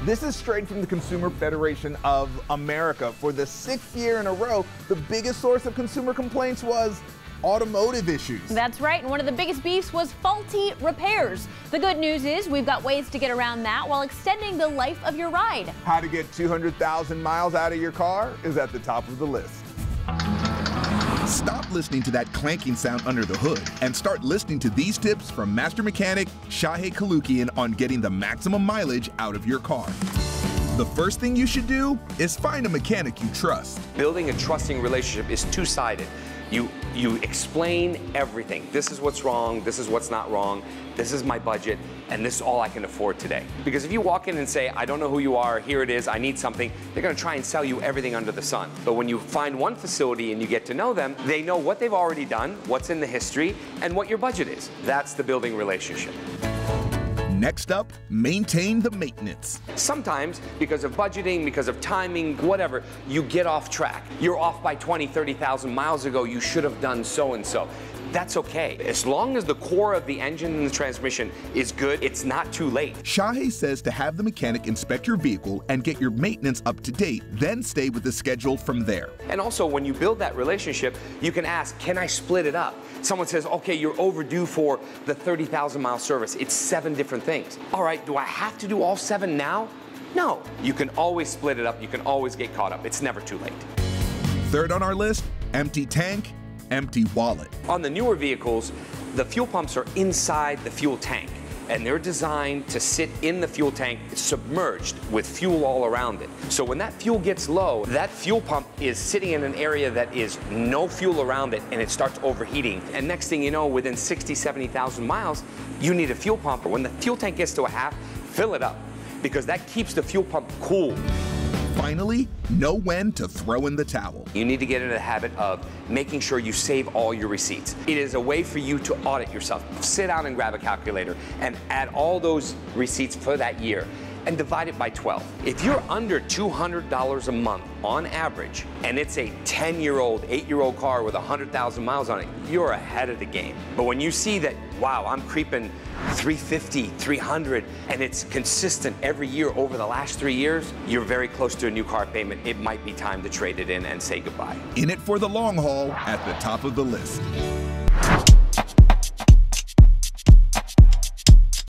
This is straight from the Consumer Federation of America. For the 6th year in a row, the biggest source of consumer complaints was automotive issues. That's right, and one of the biggest beefs was faulty repairs. The good news is we've got ways to get around that while extending the life of your ride. How to get 200,000 miles out of your car is at the top of the list. Stop listening to that clanking sound under the hood and start listening to these tips from master mechanic Shahei Kalukian on getting the maximum mileage out of your car. The first thing you should do is find a mechanic you trust. Building a trusting relationship is two-sided. You explain everything. This is what's wrong, this is what's not wrong, this is my budget, and this is all I can afford today. Because if you walk in and say, I don't know who you are, here it is, I need something, they're gonna try and sell you everything under the sun. But when you find one facility and you get to know them, they know what they've already done, what's in the history, and what your budget is. That's the building relationship. Next up, maintain the maintenance. Sometimes, because of budgeting, because of timing, whatever, you get off track. You're off by 20, 30,000 miles ago, you should have done so-and-so. That's okay. As long as the core of the engine and the transmission is good, it's not too late. Shahei says to have the mechanic inspect your vehicle and get your maintenance up to date, then stay with the schedule from there. And also, when you build that relationship, you can ask, can I split it up? Someone says, okay, you're overdue for the 30,000 mile service. It's 7 different things. All right, do I have to do all 7 now? No. You can always split it up. You can always get caught up. It's never too late. Third on our list, empty tank, empty wallet. On the newer vehicles, the fuel pumps are inside the fuel tank, and they're designed to sit in the fuel tank submerged with fuel all around it. So when that fuel gets low, that fuel pump is sitting in an area that is no fuel around it, and it starts overheating. And next thing you know, within 60, 70,000 miles, you need a fuel pump. When the fuel tank gets to a half, fill it up, because that keeps the fuel pump cool. Finally, know when to throw in the towel. You need to get into the habit of making sure you save all your receipts. It is a way for you to audit yourself. Sit down and grab a calculator and add all those receipts for that year and divide it by 12. If you're under $200 a month on average, and it's a 10-year-old, 8-year-old car with 100,000 miles on it, you're ahead of the game. But when you see that, wow, I'm creeping 350, 300, and it's consistent every year over the last 3 years, you're very close to a new car payment. It might be time to trade it in and say goodbye. In it for the long haul at the top of the list.